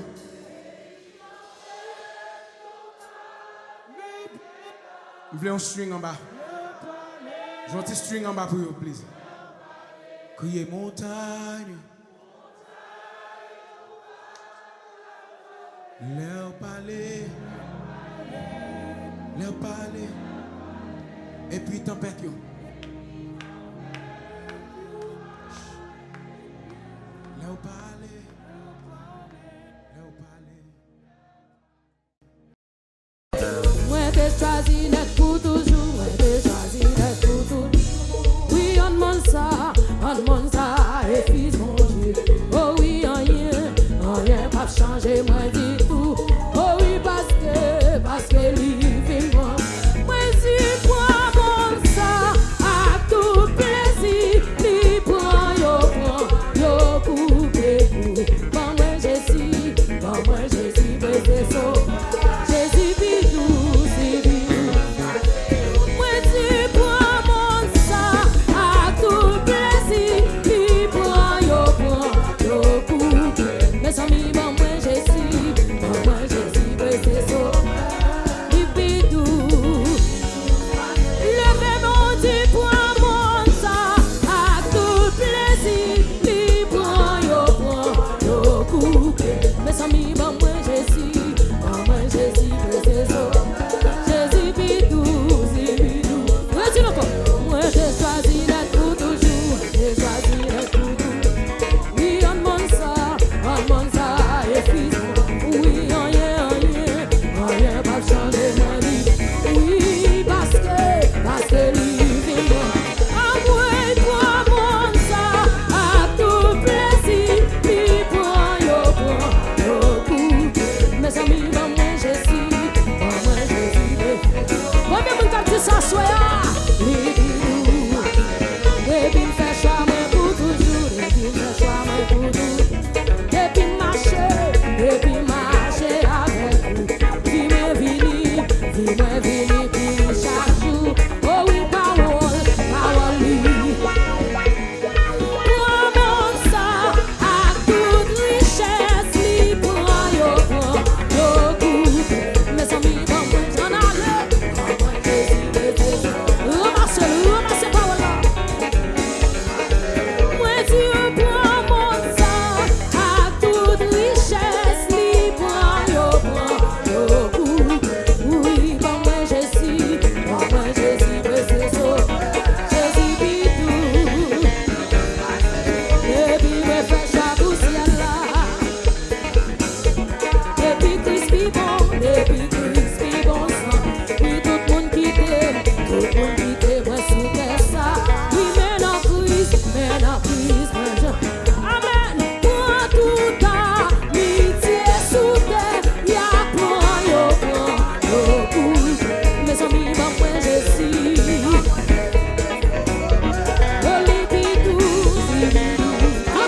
Speaker 3: Vous voulez un string en bas? J'ai un petit string en bas pour vous, please. Criez montagne. Leur parler. Et puis tempête yo. Leur parler.
Speaker 4: Moi t'es choisi d'être pour toujours, moi t'es choisi d'être pour toujours. Oui, on monte ça, et puis mon Dieu. Oh oui, rien pas changer, moi dis tout. Oh oui, parce que lui fait moi. Moi si moi bon ça, à tout plaisir, lui prend yo coupé coup. Bon moi Jésus, peut-être ça. Jésus bidou, c'est bidou.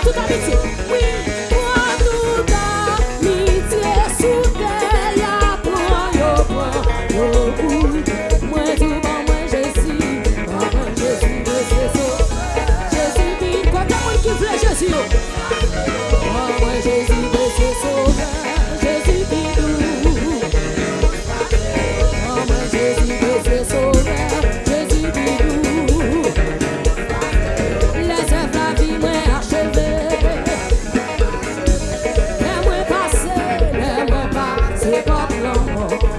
Speaker 4: toute amitié. Oui, prends toute amitié sous terre, y'a point, yo point, yo coup. Moi tout bon, moi Jésus, moi Jésus, c'est ça. Jésus dit, quand t'as monde qui voulait Jésus, moi Jésus, c'est sauveur. Jésus dit nous. Moi Jésus, c'est sauveur. Jésus dit nous. Les œuvres la vie moi achevé. Les moi passé par plan.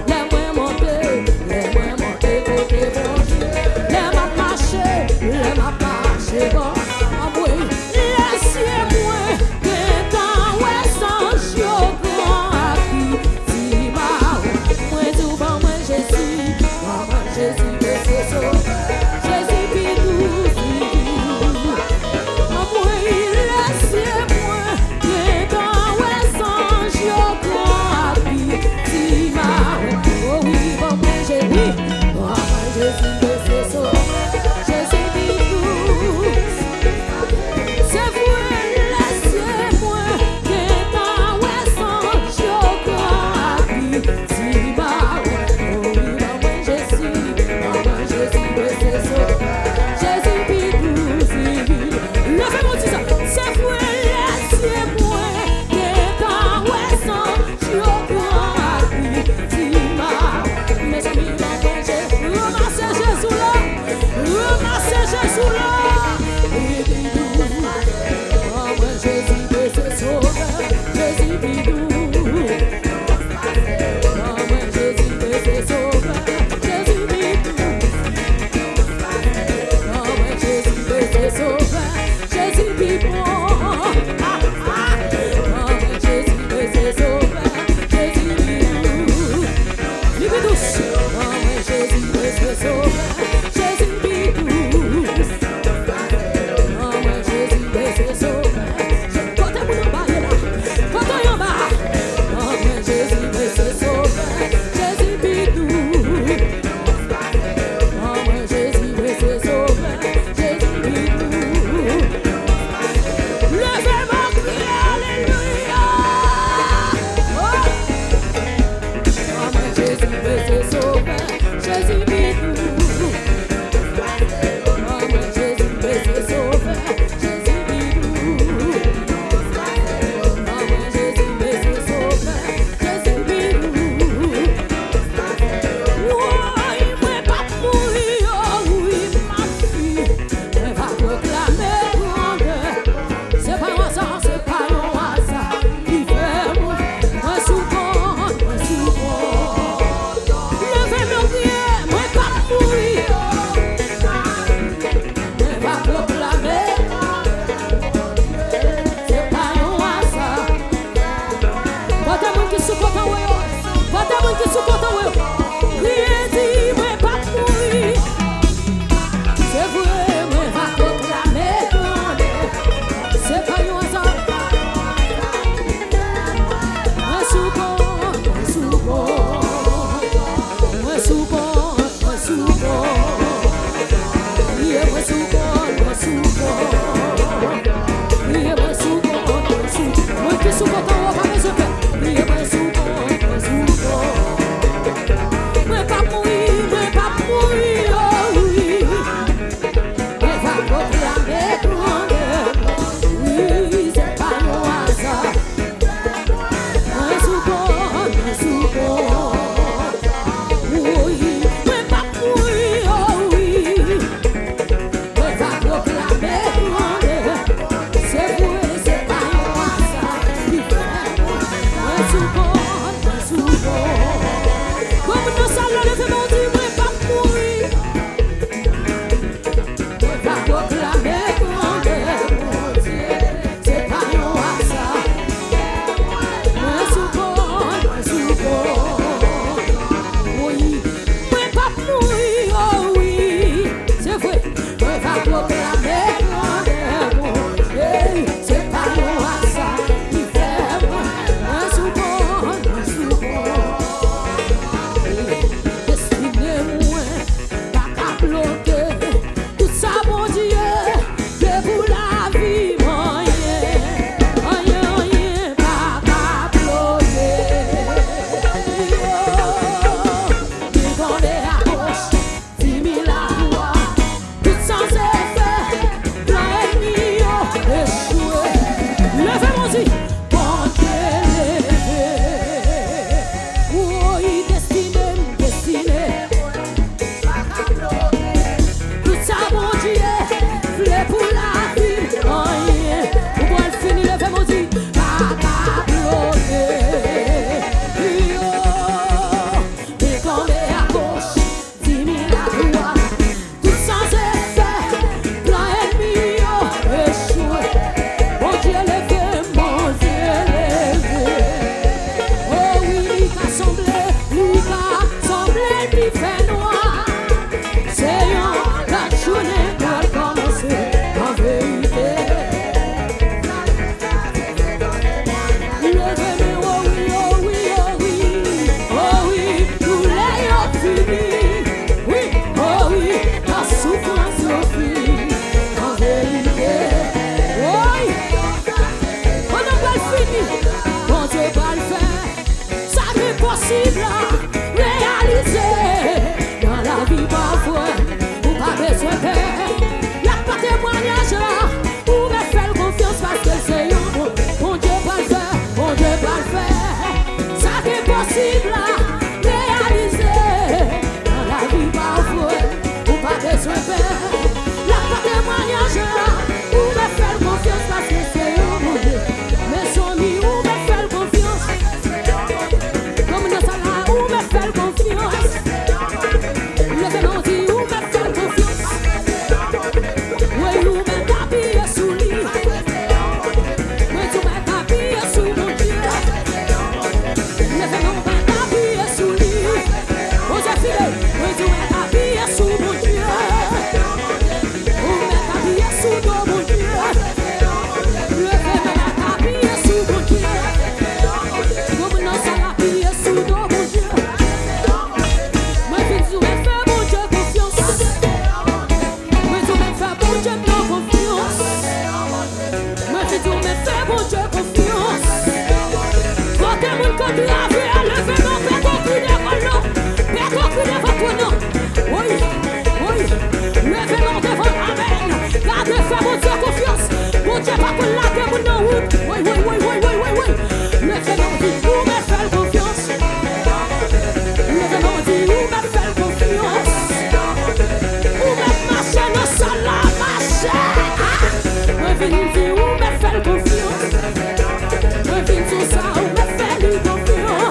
Speaker 4: Les moi monté côté bon Dieu. Les m'a marché bon. Ah oui, laissez-moi que dans ouais sans grand acquis. Moi tout bon, moi Jésus, c'est sauveur. Jésus vit tout. Laissez-moi que dans ouais sans grand acquis. Oh oui, bon moi Jésus, c'est sauveur. Jésus vit tout. C'est vrai, laissez-moi que dans ouais sans grand acquis. Oh oui, bon moi Jésus, c'est sauveur. Jésus vit tout. Levez-moi tout ça. C'est vrai, laissez-moi que dans ouais sans grand acquis. Mes amis, ramassez Jésus là. Ramassez Jésus là. Oh, moi Jésus, c'est sauveur. Jésus vit tout. Oh, moi Jésus, c'est sauveur. Jésus vit tout. Oh, moi Jésus, c'est sauveur. Jésus vit bon. Oh, moi Jésus, c'est sauveur. Jésus vit tout. Vivez douce. Oh, moi Jésus, c'est sauveur. Jésus vit tout. Oh, moi Jésus, c'est sauveur. Quand on en bas, là. Quand on en bas. Oh, moi Jésus, c'est sauveur. Jésus vit tout. Oh, moi Jésus, c'est sauveur. Jésus vit tout. Levez-moi, criez alléluia. Oh, moi Jésus, c'est sauveur. Jésus vit tout. Oh, moi Jésus, c'est sauveur. Jésus vit tout. Oh, moi Jésus, c'est sauveur. Jésus vit tout. Oui, moi pas mourir, oh oui, ma fille. Elle va proclamer grandeur. C'est pas un hasard, c'est pas un hasard. Il fait moi souvent. Levez-moi, criez, moi pas mourir. Elle va proclamer. C'est pas un hasard. Quand t'as monde qui se compte en haut, quand t'as monde qui se compte en haut, criez, dis, moi pas mourir. C'est vrai, moi va proclamer grandeur. C'est pas un hasard. Moi souvent. Yeah, moi souvent. Moi qui souvent t'en vois pas mes yeux. Yeah, moi souvent. Moi pas mourir, oh oui. Moi va proclamer grandeur. Oui, c'est pas un hasard. Moi souvent. Oui, moi pas mourir, oh oui. Moi va proclamer grandeur. C'est vrai, c'est pas un hasard. possible à réaliser dans la vie parfois. Ou pas besoin de y'a pas témoignage là. Ou me faire confiance parce que c'est bon Dieu pas le faire, bon Dieu pas le faire. Ça c'est possible à réaliser dans la vie parfois. Ou pas besoin de y'a pas témoignage là. Ou me faire confiance parce que c'est bon Dieu. Mais son ami ou me faire confiance. Comme dans ça là, ou me faire confiance. Le nom dit ou me faire confiance. Oui, ou me t'habiller sous lui. Oui, tu me t'habiller sous mon Dieu. Le nom me t'habiller sous lui. Oh, j'ai filé. Oui, tu me t'habiller sous mon Dieu. Ou me t'habiller sous ton mon Dieu. Le nom me t'habiller sous mon Dieu. Comme dans ça là, habiller sous ton mon Dieu. Moi, je me fais mon Dieu confiance. Moi, tu me fais mon Dieu confiance. Moi, tu me fais mon Dieu confiance. Quand t'es mon côté la vie, levez-nous, fais ton cul devant nous. Fais ton cul devant toi, non. Oui, oui. Levez-nous devant, amen. Gardez, fais mon Dieu confiance. Mon Dieu, pas pour la guerre, mon nom. Oui, oui, oui, oui, oui, oui, oui. Levez-nous, dis, vous me faites confiance. Levez-nous, dis, vous me faites confiance. Vous me marchez dans ça là, marchez. Moi, viens dire, vous me faites confiance. Moi, viens sur ça, vous me faites confiance.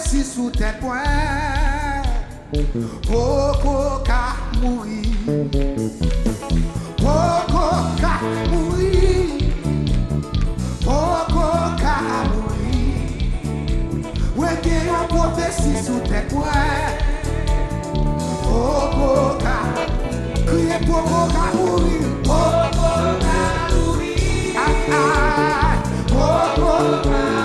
Speaker 3: prophétie sous tête point. Poko ka mourir. Poko ka mourir. Poko ka mourir. Ouais, il y a une prophétie sous tête point. Poko ka. Criez poko ka mourir. Poko ka mourir. Ah ah. Poko ka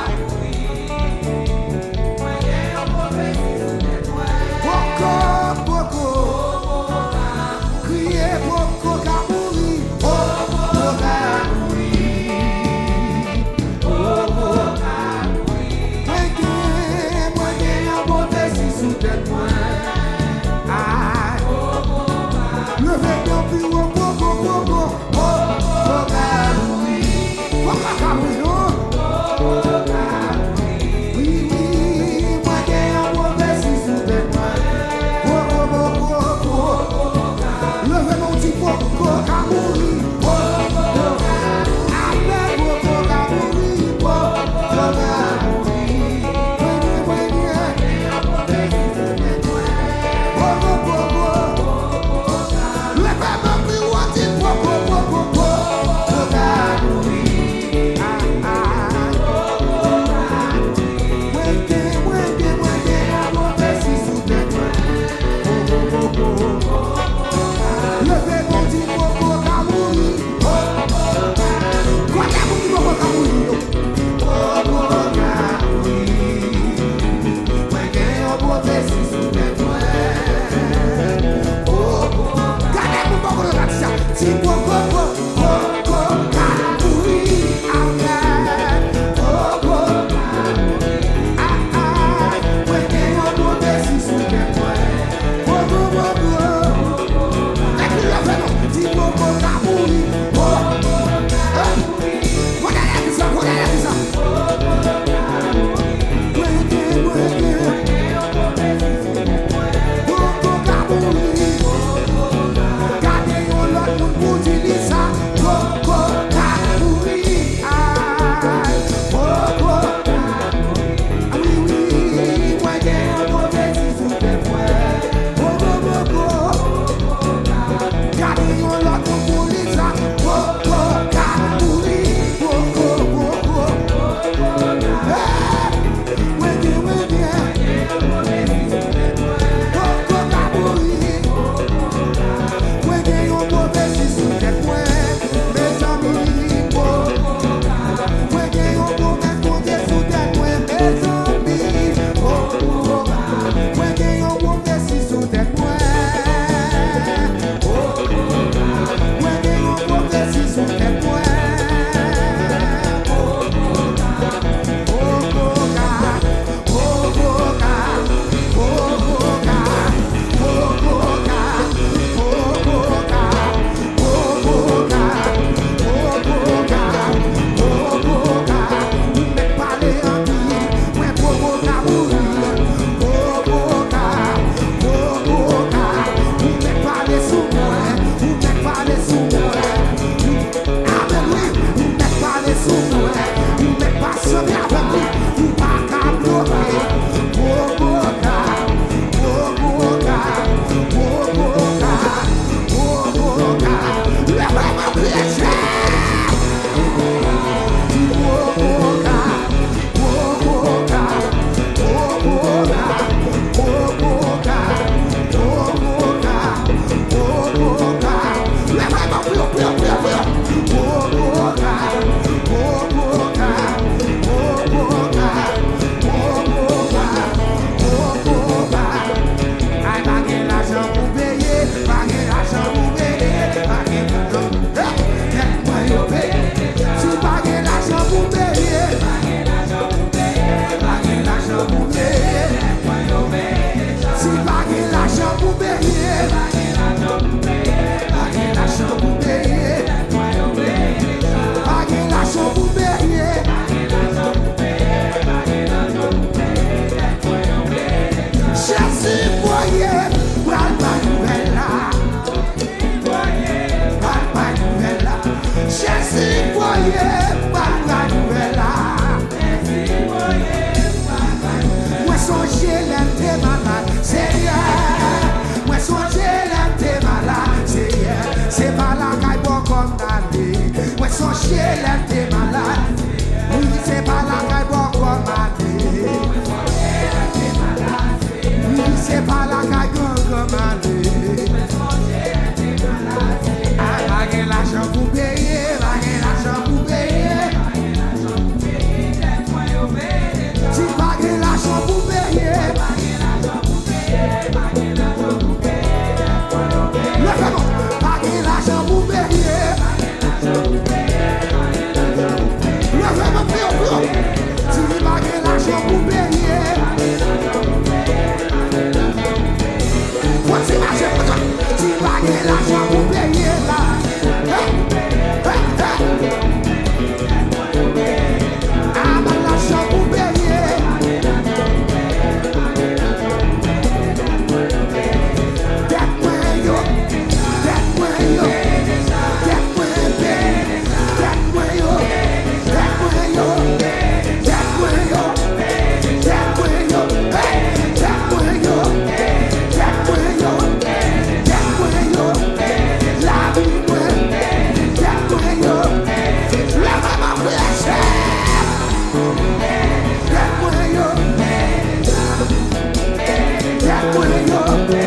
Speaker 3: Levez-moi, pas de l'argent pour payer. Levez-moi, plus haut. Si pas de l'argent pour payer. Voici ma chef, si pas de l'argent pour payer là. Ah, pas l'argent pour payer. That way yo, that way yo, that way baby, that way yo, that way yo, that way yo, that way yo, hey, that way yo, that way yo, that way yo, la vie way, that way yo, la mama bless that way yo, that way yo.